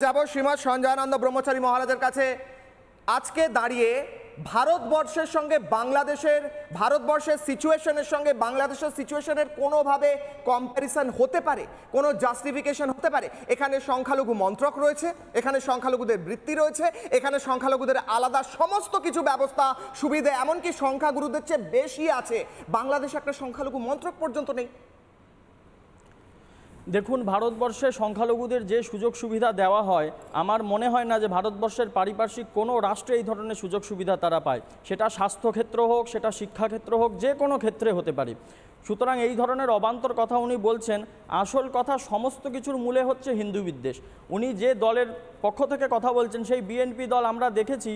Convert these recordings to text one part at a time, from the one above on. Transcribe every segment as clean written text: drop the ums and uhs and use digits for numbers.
যাব শ্রীমৎ সঞ্জয়ানন্দ ব্রহ্মচারী মহারাজের কাছে। আজকে দাঁড়িয়ে ভারতবর্ষের সঙ্গে ভারতবর্ষের সিচুয়েশনের সঙ্গে বাংলাদেশের সিচুয়েশনের কোনোভাবে কম্প্যারিজন হতে পারে, কোনো জাস্টিফিকেশন হতে পারে? এখানে সংখ্যালঘু মন্ত্রক রয়েছে, এখানে সংখ্যালঘুদের বৃত্তি রয়েছে, এখানে সংখ্যালঘুদের আলাদা সমস্ত কিছু ব্যবস্থা সুবিধে, এমনকি সংখ্যাগুরুদের চেয়ে বেশি আছে। বাংলাদেশে একটা সংখ্যালঘু মন্ত্রক পর্যন্ত নেই। দেখুন, ভারতবর্ষে সংখ্যালঘুদের যে সুযোগ সুবিধা দেওয়া হয়, আমার মনে হয় না যে ভারতবর্ষের পারিপার্শ্বিক কোনো রাষ্ট্রে এই ধরনের সুযোগ সুবিধা তারা পায়। সেটা স্বাস্থ্যক্ষেত্র হোক, সেটা শিক্ষাক্ষেত্র হোক, যে কোনো ক্ষেত্রে হতে পারে। সুতরাং এই ধরনের অবান্তর কথা উনি বলছেন। আসল কথা, সমস্ত কিছুর মূলে হচ্ছে হিন্দু বিদ্বেষ। উনি যে দলের পক্ষ থেকে কথা বলছেন, সেই বিএনপি দল আমরা দেখেছি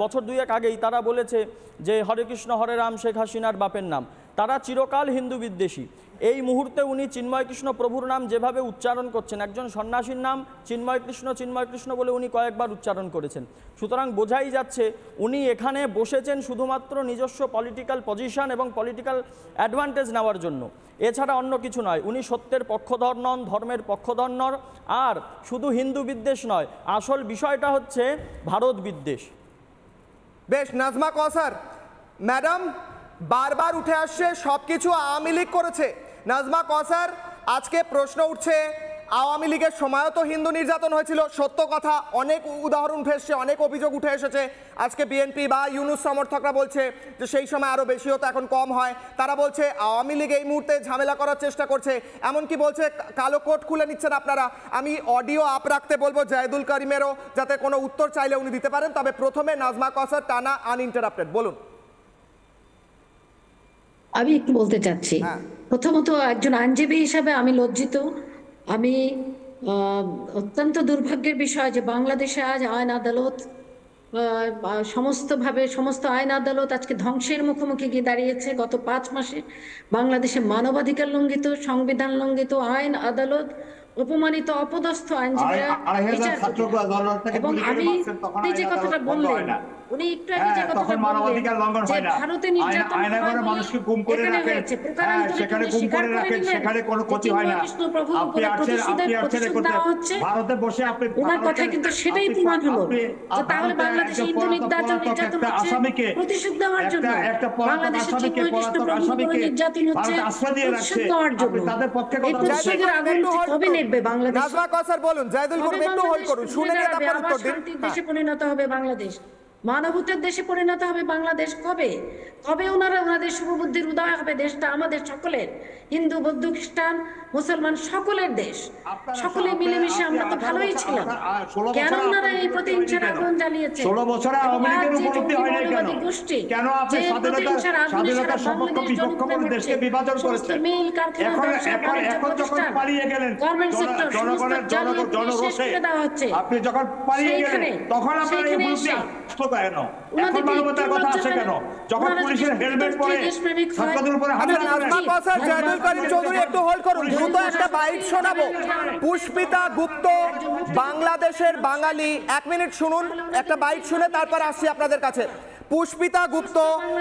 বছর দুয়েক আগেই তারা বলেছে যে হরে কৃষ্ণ হরে রাম শেখ হাসিনার বাপের নাম। তারা চিরকাল হিন্দু বিদ্বেষী। এই মুহূর্তে উনি চিন্ময় কৃষ্ণ প্রভুর নাম যেভাবে উচ্চারণ করছেন, একজন সন্ন্যাসীর নাম চিন্ময় কৃষ্ণ বলে উনি কয়েকবার উচ্চারণ করেছেন। সুতরাং বোঝাই যাচ্ছে উনি এখানে বসেছেন শুধুমাত্র নিজস্ব পলিটিক্যাল পজিশন এবং পলিটিক্যাল অ্যাডভান্টেজ নেওয়ার জন্য, এছাড়া অন্য কিছু নয়। উনি সত্যের পক্ষধর নন, ধর্মের পক্ষধর নন। আর শুধু হিন্দু বিদ্বেষ নয়, আসল বিষয়টা হচ্ছে ভারত বিদ্বেষ। বেশ, নাজমা কওসার ম্যাডাম, বারবার উঠে আসছে সবকিছু আওয়ামী লীগ করেছে। নাজমা কওসার, আজকে প্রশ্ন উঠছে আওয়ামী লীগের সময়ও তো হিন্দু নির্যাতন হয়েছিল, সত্য কথা, অনেক উদাহরণ উঠে এসছে, অনেক অভিযোগ উঠে এসেছে। আজকে বিএনপি বা ইউনূস সমর্থকরা বলছে যে সেই সময় আরও বেশি হতো, এখন কম হয়। তারা বলছে আওয়ামী লীগ এই মুহূর্তে ঝামেলা করার চেষ্টা করছে, এমনকি বলছে কালো কোট খুলে নিচ্ছেন আপনারা। আমি অডিও আপ রাখতে বলবো জায়েদুল করিমেরও, যাতে কোনো উত্তর চাইলে উনি দিতে পারেন। তবে প্রথমে নাজমা কওসার, টানা আনইন্টারাপ্টেড, বলুন। আমি একটু বলতে চাচ্ছি, প্রথমত একজন আইনজীবী হিসাবে আমি লজ্জিত। আমি অত্যন্ত দুর্ভাগ্যের বিষয় যে বাংলাদেশে আজ আইন আদালত সমস্ত আইন আদালত আজকে ধ্বংসের মুখোমুখি গিয়ে দাঁড়িয়েছে। গত 5 মাসে বাংলাদেশে মানবাধিকার লঙ্ঘিত, সংবিধান লঙ্ঘিত, আইন আদালত অপমানিত, অপদস্থ আইনজীবীরা। এবং আমি যে কথাটা বললেন, উনি একটু আগে যে কথাটা বললেন যে ভারতে নির্যাতন মানুষকে গুম করে রাখে, সেখানে গুম করে রাখে, সেখানে কোনো ক্ষতি হয় না, ভারতে বসে আপনি, ওনার কথা কিন্তু সেটাই প্রমাণ হলো যে তাহলে বাংলাদেশে হিন্দু নির্যাতন আসামিকে প্রতিশোধ দেওয়ার জন্য, বাংলাদেশে চিন্ময় কৃষ্ণ প্রভুর নির্যাতন হচ্ছে প্রতিশোধ দেওয়ার জন্য, এই প্রতিশোধের আগুন কবে নেবে বাংলাদেশ? নাজমা কওসার বলুন, জায়েদুল করিম একটু হোল্ড করুন, শুনে নিয়ে তারপর উত্তর দিন। শান্তির দেশে পরিণত হবে বাংলাদেশ, মানবতার দেশে পরিণত হবে বাংলাদেশ। কবে ওনাদের শুভবুদ্ধির উদয় হবে? দেশটা আমাদের সকলের, হিন্দু বৌদ্ধ খ্রিস্টান মুসলমান সকলের দেশ, সকলে মিলেমিশে আমরা তো ভালোই ছিলাম। কেন ওনারা এই প্রতিহিংসার আগুন জ্বালিয়েছে? 16 বছরে আওয়ামী লীগের উপলব্ধি হয় নাই কেন? কেন আপনি স্বাধীনতার সপক্ষ বিপক্ষ করে দেশকে বিভাজন করেছেন? এখন যখন পালিয়ে গেলেন জনরোষে, আপনি যখন পালিয়ে গেলেন তখন আপনারা এই উপলব্ধি আসলো কেন? এখন মানবতার কথা আসে কেন? যখন পুলিশের হেলমেট পরে ছাত্রদের উপরে হামলা করেন। নাজমা কওসার, জায়েদুল করিম চৌধুরী একটু হোল্ড করুন, দ্রুত একটা বাইট শোনাবো। পুষ্পিতা গুপ্ত বাংলাদেশের বাঙালি, 1 মিনিট শুনুন, একটা বাইট শুনে তারপর আসছি আপনাদের কাছে। পুষ্পিতা গুপ্ত,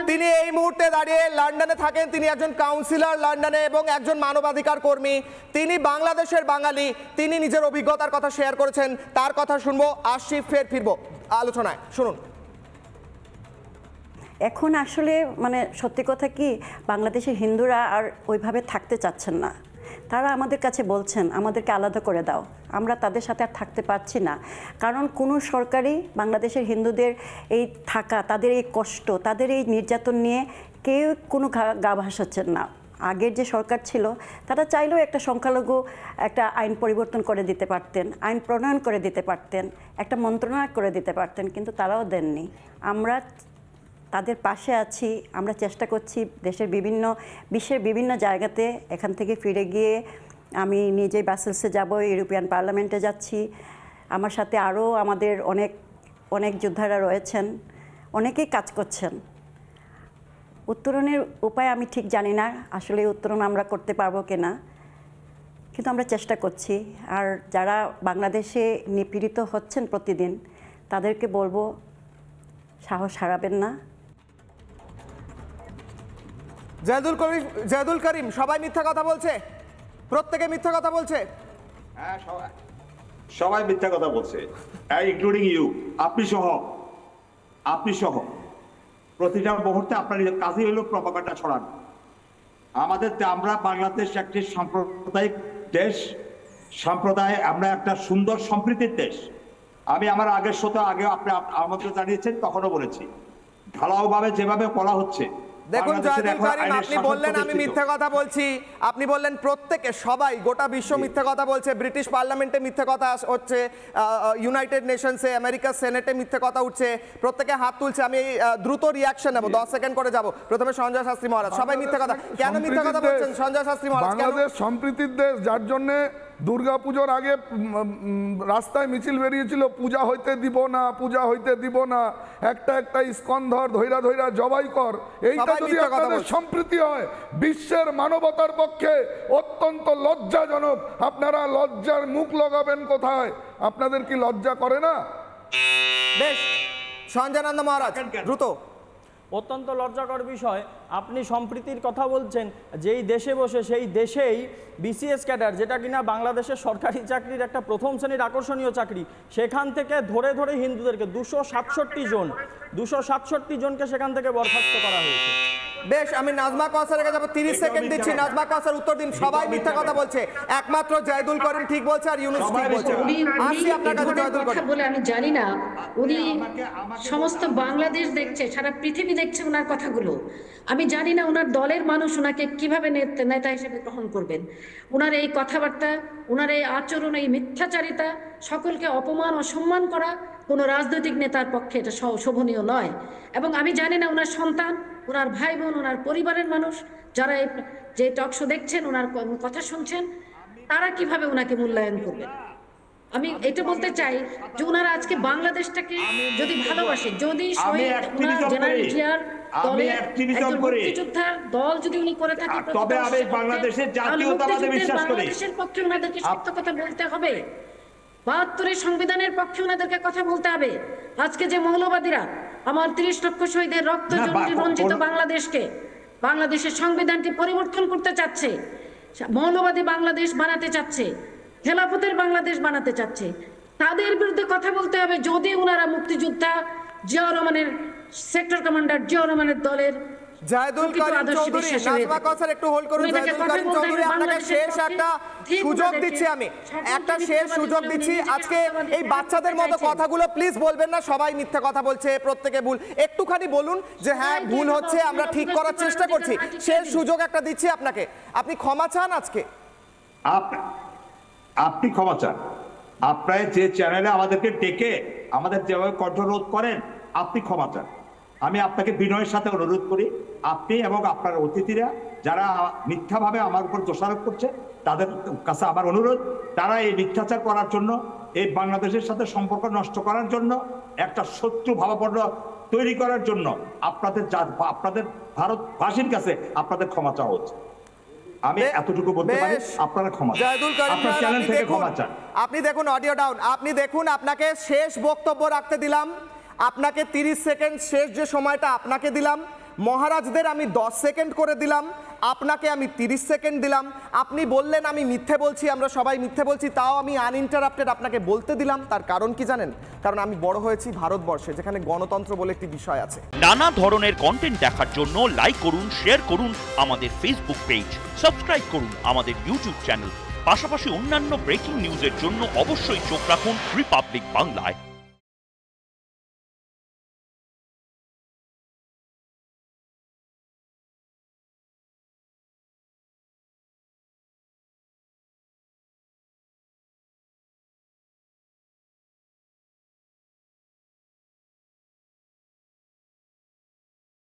তিনি এই মুহূর্তে দাঁড়িয়ে লন্ডনে থাকেন, তিনি একজন কাউন্সিলর লন্ডনে এবং একজন মানবাধিকার কর্মী। তিনি বাংলাদেশের বাঙালি, তিনি নিজের অভিজ্ঞতার কথা শেয়ার করেছেন, তার কথা শুনবো, আসছি, ফের ফিরবো আলোচনায়, শুনুন। এখন আসলে সত্যি কথা কি, বাংলাদেশের হিন্দুরা আর ওইভাবে থাকতে চাচ্ছেন না। তারা আমাদের কাছে বলছেন আমাদেরকে আলাদা করে দাও, আমরা তাদের সাথে আর থাকতে পারছি না। কারণ কোনো সরকারই বাংলাদেশের হিন্দুদের এই থাকা, তাদের এই কষ্ট, তাদের এই নির্যাতন নিয়ে কেউ কোনো গা ভাসাচ্ছেন না। আগের যে সরকার ছিল তারা চাইলেও একটা সংখ্যালঘু একটা আইন পরিবর্তন করে দিতে পারতেন, আইন প্রণয়ন করে দিতে পারতেন, একটা মন্ত্রণালয় করে দিতে পারতেন, কিন্তু তারাও দেননি। আমরা তাদের পাশে আছি, আমরা চেষ্টা করছি বিশ্বের বিভিন্ন জায়গাতে এখান থেকে ফিরে গিয়ে, আমি নিজে ব্রাসেলসে যাব, ইউরোপিয়ান পার্লামেন্টে যাচ্ছি, আমার সাথে আরও আমাদের অনেক যোদ্ধারা রয়েছেন, অনেকেই কাজ করছেন। উত্তরণের উপায় আমি ঠিক জানি না, আসলে উত্তরণ আমরা করতে পারবো কিনা, কিন্তু আমরা চেষ্টা করছি। আর যারা বাংলাদেশে নিপীড়িত হচ্ছেন প্রতিদিন, তাদেরকে বলবো সাহস হারাবেন না। জায়েদুল করিম, সবাই মিথ্যা কথা বলছে, প্রত্যেকে মিথ্যা কথা বলছে। সবাই মিথ্যা কথা বলছে, ইনক্লুডিং ইউ। আপনি সহ প্রতিটা মুহূর্তে আপনার কাজই হলো প্রপাগান্ডা ছড়ানো। আমরা বাংলাদেশ একটি সাম্প্রদায়িক দেশ, আমরা একটা সুন্দর সম্প্রীতির দেশ। আমি আমার আগের আগে আপনি আমন্ত্রণ জানিয়েছেন, তখনও বলেছি ঢালাও ভাবে যেভাবে বলা হচ্ছে। দেখুন জয়দুল করিম, আপনি বললেন আমি মিথ্যা কথা বলছি, আপনি বললেন প্রত্যেকে সবাই গোটা বিশ্ব মিথ্যা কথা বলছে, ব্রিটিশ পার্লামেন্টে মিথ্যা কথা হচ্ছে, ইউনাইটেড নেশনসে, আমেরিকার সেনেটে মিথ্যা কথা উঠছে, প্রত্যেকে হাত তুলছে। আমি দ্রুত রিয়াকশন নেব, 10 সেকেন্ড করে যাব। প্রথমে সঞ্জয় শাস্ত্রী মহারাজ। সবাই মিথ্যা কথা কেন মিথ্যা কথা বলছেন সঞ্জয় শাস্ত্রী মহারাজ? বাংলাদেশ সম্প্রীতির দেশ, যার জন্য দুর্গাপুজোর আগে রাস্তায় মিছিল বেরিয়েছিল, পূজা হইতে দিব না, পূজা হইতে দিব না, একটা ইস্কন ধর, ধৈরা জবাই কর। এইটা যদি আপনাদের সম্প্রীতি হয়, বিশ্বের মানবতার পক্ষে অত্যন্ত লজ্জাজনক। আপনারা লজ্জার মুখ লাগাবেন কোথায়? আপনাদের কি লজ্জা করে না? বেশ, সঞ্জয়ানন্দ মহারাজ দ্রুত। অত্যন্ত লজ্জাকর বিষয়, আপনি সম্প্রীতির কথা বলছেন, যেই দেশে বসে সেই দেশেই বিসিএস ক্যাডার, যেটা কিনা বাংলাদেশের সরকারি চাকরির একটা প্রথম শ্রেণীর আকর্ষণীয় চাকরি, সেখান থেকে ধরে হিন্দুদেরকে 267 জনকে সেখান থেকে বরখাস্ত করা হয়েছে। বেশ, আমি নাজমা কওসারের কাছে 30 সেকেন্ড দিচ্ছি। নাজমা কওসার উত্তর দিন। সবাই মিথ্যা কথা বলছে, একমাত্র জয়দুল করিম ঠিক বলছে আর ইউনুস ঠিক বলছে। আসি আপনার কাছে জয়দুল করিম। বলে আমি জানি না, উনি সমস্ত বাংলাদেশ দেখছে, সারা পৃথিবী দেখছে ওনার কথাগুলো। আমি জানি না ওনার দলের মানুষ ওনাকে কিভাবে নেতা হিসেবে গ্রহণ করবেন। ওনার এই কথাবার্তা, ওনার এই আচরণ, এই মিথ্যাচারিতা, সকলকে অপমান অসম্মান করা কোনো রাজনৈতিক নেতার পক্ষে এটা শোভনীয় নয়। এবং আমি জানি না ওনার সন্তান, ওনার ভাই বোন, ওনার পরিবারের মানুষ যারা যে টকশো দেখছেন, ওনার কথা শুনছেন, তারা কিভাবে ওনাকে মূল্যায়ন করবেন। আমি এটা বলতে চাই যে ওনারা আজকে বাংলাদেশটাকে যদি ভালোবাসে, যদি জেনারেল জিয়ার মুক্তিযোদ্ধার দল যদি উনি করে থাকে, তবে আমি বাংলাদেশের জাতীয়তাবাদে বিশ্বাস করি। বাংলাদেশের পক্ষে ওনাদেরকে সত্য কথা বলতে হবে, 72 সংবিধানের পক্ষে ওনাদেরকে কথা বলতে হবে। আজকে যে মৌলবাদীরা আমার 30 লক্ষ শহীদের রক্ত রঞ্জিত বাংলাদেশের সংবিধানটি পরিবর্তন করতে চাচ্ছে, মৌলবাদী বাংলাদেশ বানাতে চাচ্ছে, খেলাফতের বাংলাদেশ বানাতে চাচ্ছে, তাদের বিরুদ্ধে কথা বলতে হবে। যদি ওনারা মুক্তিযোদ্ধা জিয়াউর রহমানের, সেক্টর কমান্ডার জিয়াউর রহমানের দলের জয়দুল করিম চৌধুরী, নাজমা কওসার একটু হোল্ড করুন। জয়দুল করিম চৌধুরী, আপনাকে শেষ একটা সুযোগ দিচ্ছি, আমি একটা শেষ সুযোগ দিচ্ছি। আজকে এই বাচ্চাদের মতো কথাগুলো প্লিজ বলবেন না। সবাই মিথ্যা কথা বলছে, প্রত্যেকে ভুল। একটুখানি বলুন যে হ্যাঁ ভুল হচ্ছে, আমরা ঠিক করার চেষ্টা করছি। শেষ সুযোগ একটা দিচ্ছি আপনাকে, আপনি ক্ষমা চান আজকে। আপনি ক্ষমা চান, আপনার যে চ্যানেলে আমাদেরকে ডেকে আমাদের যেভাবে কণ্ঠরোধ করেন, আপনি ক্ষমা চান। আমি আপনাকে বিনয়ের সাথে অনুরোধ করি, আপনি এবং আপনার অতিথিরা যারা মিথ্যাভাবে আমার উপর দোষারোপ করছে, তাদের কাছে আমার অনুরোধ, তারা এই মিথ্যাচার করার জন্য, এই বাংলাদেশের সাথে সম্পর্ক নষ্ট করার জন্য, একটা শত্রু ভাবাপন্ন তৈরি করার জন্য আপনাদের ভারতবাসীর কাছে আপনাদের ক্ষমা চাওয়া হচ্ছে। আমি এতটুকু বলতে পারি, আপনারা ক্ষমা চান, আপনার চ্যানেল থেকে ক্ষমা চান। আপনি দেখুন অডিও ডাউন, আপনি দেখুন, আপনাকে শেষ বক্তব্য রাখতে দিলাম, আপনাকে 30 সেকেন্ড শেষ যে সময়টা আপনাকে দিলাম, মহারাজদের আমি 10 সেকেন্ড করে দিলাম, আপনাকে আমি 30 সেকেন্ড দিলাম। আপনি বললেন আমি মিথ্যে বলছি, আমরা সবাই মিথ্যে বলছি, তাও আমি আনইন্টারাপ্টেড আপনাকে বলতে দিলাম। তার কারণ কি জানেন? কারণ আমি বড় হয়েছি ভারতবর্ষে, যেখানে গণতন্ত্র বলে একটি বিষয় আছে। নানা ধরনের কন্টেন্ট দেখার জন্য লাইক করুন, শেয়ার করুন আমাদের ফেসবুক পেজ, সাবস্ক্রাইব করুন আমাদের ইউটিউব চ্যানেল। পাশাপাশি অন্যান্য ব্রেকিং নিউজের জন্য অবশ্যই চোখ রাখুন রিপাবলিক বাংলায়।